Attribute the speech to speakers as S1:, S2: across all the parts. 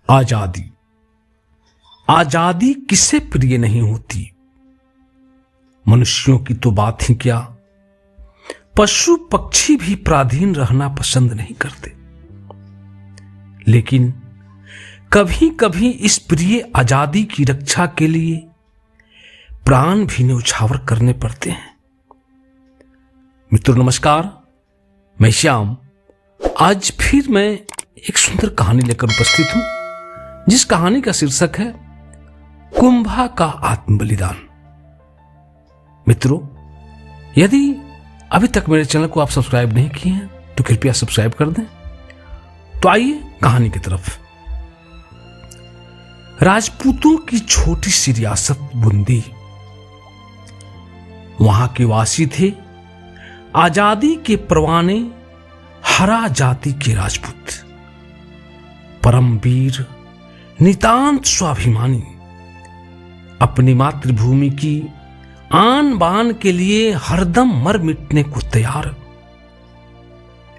S1: आजादी। आजादी किसे प्रिय नहीं होती। मनुष्यों की तो बात ही क्या, पशु पक्षी भी पराधीन रहना पसंद नहीं करते। लेकिन कभी कभी इस प्रिय आजादी की रक्षा के लिए प्राण भी न्यौछावर करने पड़ते हैं। मित्रों नमस्कार, मैं श्याम आज फिर मैं एक सुंदर कहानी लेकर उपस्थित हूं, जिस कहानी का शीर्षक है कुंभा का आत्म बलिदान। मित्रों, यदि अभी तक मेरे चैनल को आप सब्सक्राइब नहीं किए हैं तो कृपया सब्सक्राइब कर दें। तो आइए कहानी की तरफ। राजपूतों की छोटी सी रियासत बूंदी। वहां के वासी थे आजादी के परवाने हरा जाति के राजपूत, परमवीर, नितांत स्वाभिमानी, अपनी मातृभूमि की आन बान के लिए हरदम मर मिटने को तैयार।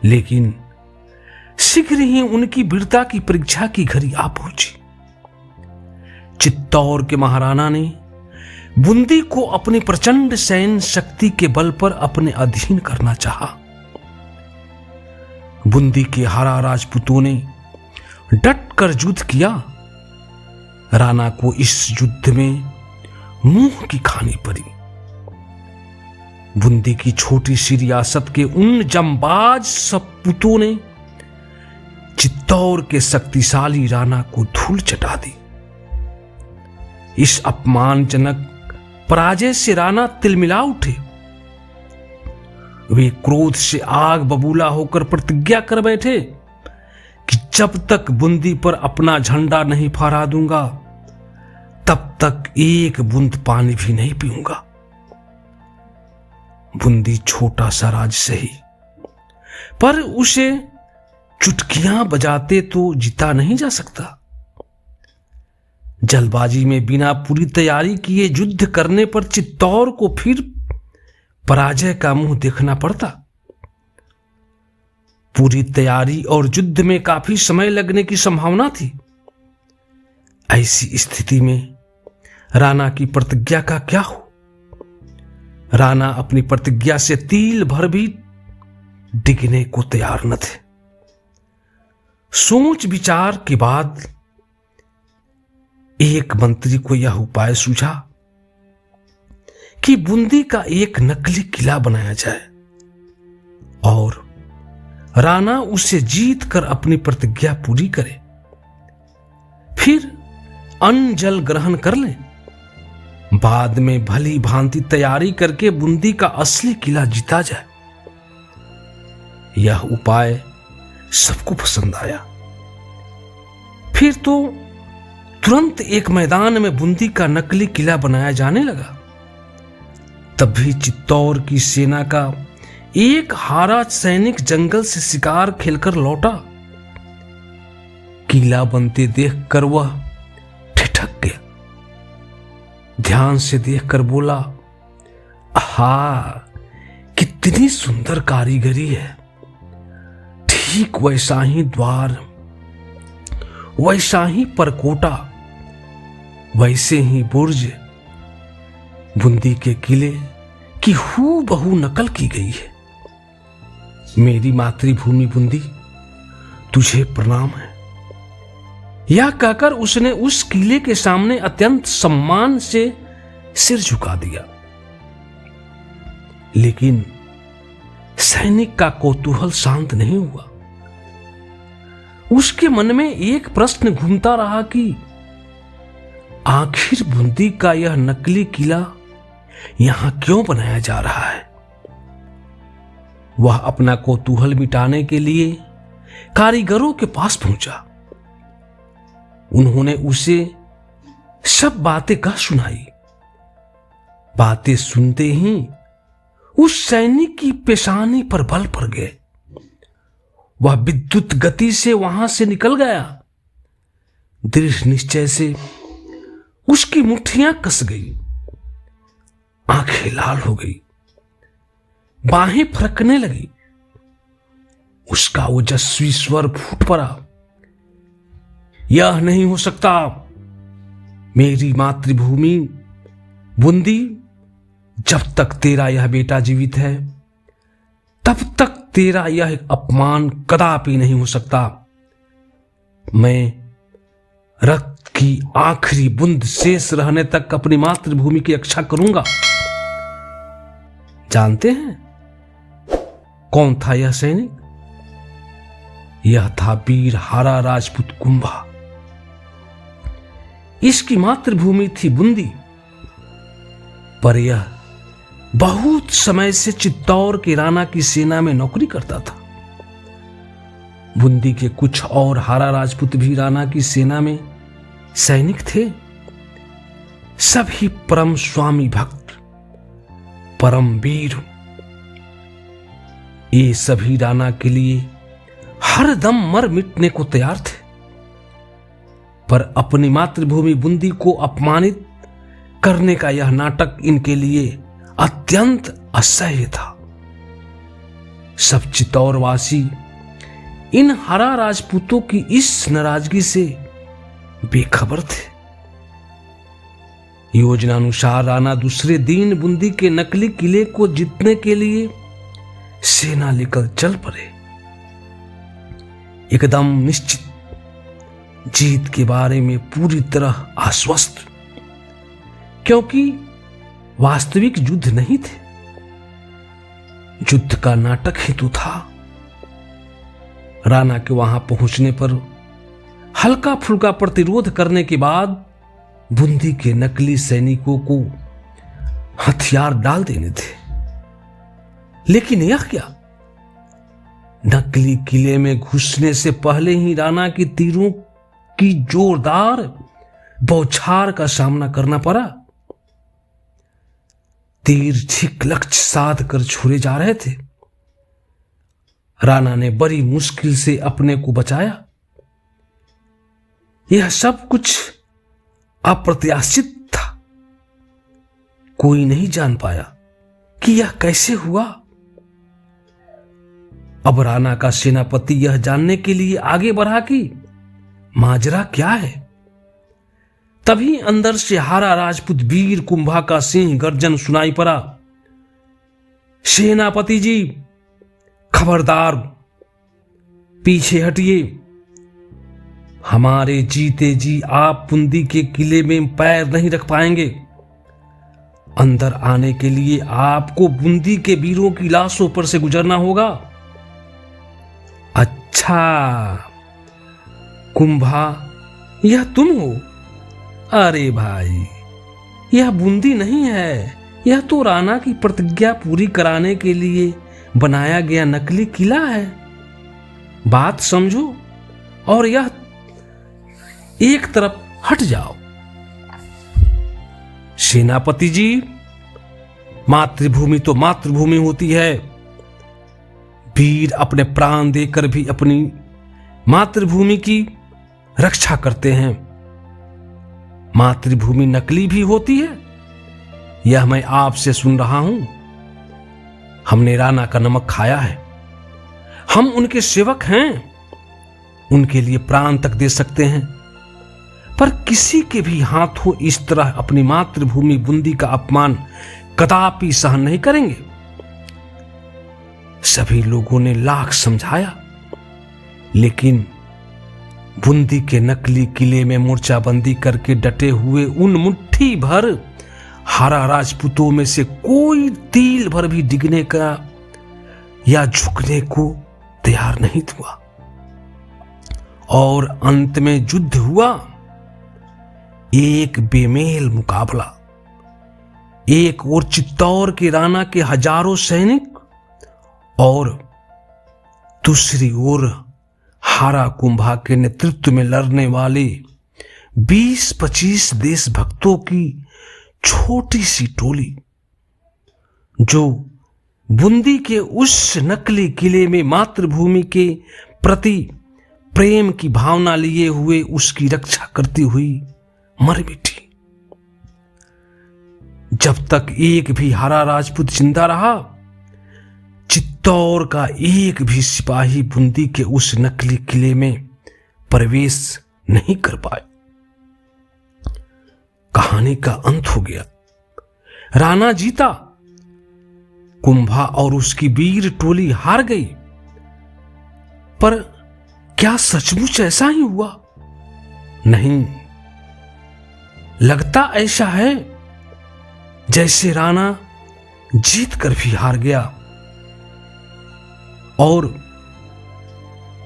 S1: लेकिन शीघ्र ही उनकी वीरता की परीक्षा की घड़ी आ पहुंची। चित्तौड़ के महाराणा ने बूंदी को अपनी प्रचंड सैन्य शक्ति के बल पर अपने अधीन करना चाहा। बूंदी के हरा राजपूतों ने डट कर युद्ध किया। राणा को इस युद्ध में मुंह की खानी पड़ी। बूंदी की छोटी सी रियासत के उन जंबाज सपूतों ने चित्तौड़ के शक्तिशाली राणा को धूल चटा दी। इस अपमानजनक पराजय से राणा तिलमिला उठे। वे क्रोध से आग बबूला होकर प्रतिज्ञा कर बैठे कि जब तक बूंदी पर अपना झंडा नहीं फहरा दूंगा तब तक एक बूंद पानी भी नहीं पीऊंगा। बूंदी छोटा सा राज्य सही, पर उसे चुटकियां बजाते तो जीता नहीं जा सकता। जल्दबाजी में बिना पूरी तैयारी किए युद्ध करने पर चित्तौड़ को फिर पराजय का मुंह देखना पड़ता। पूरी तैयारी और युद्ध में काफी समय लगने की संभावना थी। ऐसी स्थिति में राणा की प्रतिज्ञा का क्या हो। राणा अपनी प्रतिज्ञा से तिल भर भी डिगने को तैयार न थे। सोच विचार के बाद एक मंत्री को यह उपाय सूझा कि बूंदी का एक नकली किला बनाया जाए और राणा उसे जीत कर अपनी प्रतिज्ञा पूरी करे, फिर अन्न जल ग्रहण कर ले। बाद में भली भांति तैयारी करके बूंदी का असली किला जीता जाए। यह उपाय सबको पसंद आया। फिर तो तुरंत एक मैदान में बूंदी का नकली किला बनाया जाने लगा। तभी चित्तौड़ की सेना का एक हारा सैनिक जंगल से शिकार खेलकर लौटा। किला बनते देखकर वह ठिठक गया। ध्यान से देखकर बोला, आहा, कितनी सुंदर कारीगरी है। ठीक वैसा ही द्वार, वैसा ही परकोटा, वैसे ही बुर्ज बूंदी के किले की हूबहू नकल की गई है। मेरी मातृभूमि बूंदी, तुझे प्रणाम है। यह कहकर उसने उस किले के सामने अत्यंत सम्मान से सिर झुका दिया। लेकिन सैनिक का कौतूहल शांत नहीं हुआ। उसके मन में एक प्रश्न घूमता रहा कि आखिर बूंदी का यह नकली किला यहां क्यों बनाया जा रहा है। वह अपना कौतूहल मिटाने के लिए कारीगरों के पास पहुंचा। उन्होंने उसे सब बातें कह सुनाई। बातें सुनते ही उस सैनिक की पेशानी पर बल पड़ गए। वह विद्युत गति से वहां से निकल गया। दृढ़ निश्चय से उसकी मुट्ठियां कस गई, आंखें लाल हो गई, बाहें फरकने लगी। उसका ओजस्वी स्वर फूट पड़ा, यह नहीं हो सकता। मेरी मातृभूमि बूंदी, जब तक तेरा यह बेटा जीवित है तब तक तेरा यह अपमान कदापि नहीं हो सकता। मैं रक्त की आखिरी बूंद शेष रहने तक अपनी मातृभूमि की रक्षा करूंगा। जानते हैं कौन था यह सैनिक? यह था वीर हारा राजपूत कुंभा। इसकी मातृभूमि थी बूंदी, पर यह बहुत समय से चित्तौड़ के राणा की सेना में नौकरी करता था। बूंदी के कुछ और हारा राजपूत भी राणा की सेना में सैनिक थे। सभी परम स्वामी भक्त, परम वीर। ये सभी राणा के लिए हर दम मर मिटने को तैयार थे, पर अपनी मातृभूमि बूंदी को अपमानित करने का यह नाटक इनके लिए अत्यंत असह्य था। सब चित्तौड़वासी इन हरा राजपूतों की इस नाराजगी से बेखबर थे। योजनानुसार राणा दूसरे दिन बूंदी के नकली किले को जीतने के लिए सेना लेकर चल पड़े, एकदम निश्चित जीत के बारे में पूरी तरह आश्वस्त, क्योंकि वास्तविक युद्ध नहीं थे, युद्ध का नाटक हेतु था। राणा के वहां पहुंचने पर हल्का फुल्का प्रतिरोध करने के बाद बूंदी के नकली सैनिकों को हथियार डाल देने थे। लेकिन यह क्या, नकली किले में घुसने से पहले ही राणा की तीरों की जोरदार बौछार का सामना करना पड़ा। तीर ठीक लक्ष्य साध कर छोड़े जा रहे थे। राणा ने बड़ी मुश्किल से अपने को बचाया। यह सब कुछ अप्रत्याशित था। कोई नहीं जान पाया कि यह कैसे हुआ। अब राणा का सेनापति यह जानने के लिए आगे बढ़ा कि माजरा क्या है। तभी अंदर से हारा राजपूत वीर कुंभा का सिंह गर्जन सुनाई पड़ा। सेनापति जी, खबरदार, पीछे हटिए। हमारे जीते जी आप बूंदी के किले में पैर नहीं रख पाएंगे। अंदर आने के लिए आपको बूंदी के वीरों की लाशों पर से गुजरना होगा। अच्छा कुंभा, यह तुम हो? अरे भाई, यह बूंदी नहीं है, यह तो राणा की प्रतिज्ञा पूरी कराने के लिए बनाया गया नकली किला है। बात समझो और यह एक तरफ हट जाओ। सेनापति जी, मातृभूमि तो मातृभूमि होती है। वीर अपने प्राण देकर भी अपनी मातृभूमि की रक्षा करते हैं। मातृभूमि नकली भी होती है, यह मैं आपसे सुन रहा हूं। हमने राणा का नमक खाया है। हम उनके सेवक हैं, उनके लिए प्राण तक दे सकते हैं, पर किसी के भी हाथों इस तरह अपनी मातृभूमि बूंदी का अपमान कदापि सहन नहीं करेंगे। सभी लोगों ने लाख समझाया, लेकिन बूंदी के नकली किले में मोर्चाबंदी करके डटे हुए उन मुट्ठी भर हारा राजपूतों में से कोई तिल भर भी डिगने का या झुकने को तैयार नहीं हुआ। और अंत में युद्ध हुआ। एक बेमेल मुकाबला। एक ओर चित्तौड़ के राणा के हजारों सैनिक और दूसरी ओर हारा कुंभा के नेतृत्व में लड़ने वाले 20-25 देशभक्तों की छोटी सी टोली, जो बूंदी के उस नकली किले में मातृभूमि के प्रति प्रेम की भावना लिए हुए उसकी रक्षा करती हुई मर मिटी। जब तक एक भी हारा राजपूत जिंदा रहा, चित्तौड़ का एक भी सिपाही बूंदी के उस नकली किले में प्रवेश नहीं कर पाए। कहानी का अंत हो गया। राणा जीता, कुंभा और उसकी वीर टोली हार गई। पर क्या सचमुच ऐसा ही हुआ? नहीं, लगता ऐसा है जैसे राणा जीत कर भी हार गया और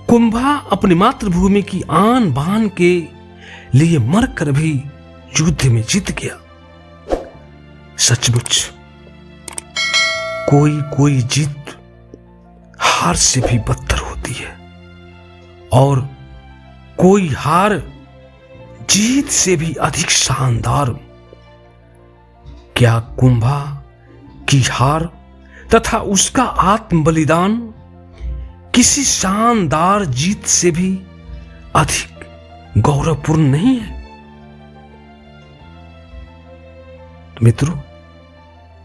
S1: कुंभा अपनी मातृभूमि की आन बान के लिए मरकर भी युद्ध में जीत गया। सचमुच कोई कोई जीत हार से भी बदतर होती है और कोई हार जीत से भी अधिक शानदार। क्या कुंभा की हार तथा उसका आत्म बलिदान किसी शानदार जीत से भी अधिक गौरवपूर्ण नहीं है? तो मित्रों,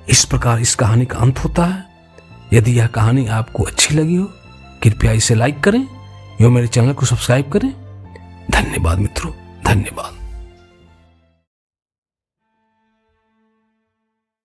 S1: इस प्रकार इस कहानी का अंत होता है। यदि यह कहानी आपको अच्छी लगी हो, कृपया इसे लाइक करें एवं मेरे चैनल को सब्सक्राइब करें। धन्यवाद मित्रों, धन्यवाद।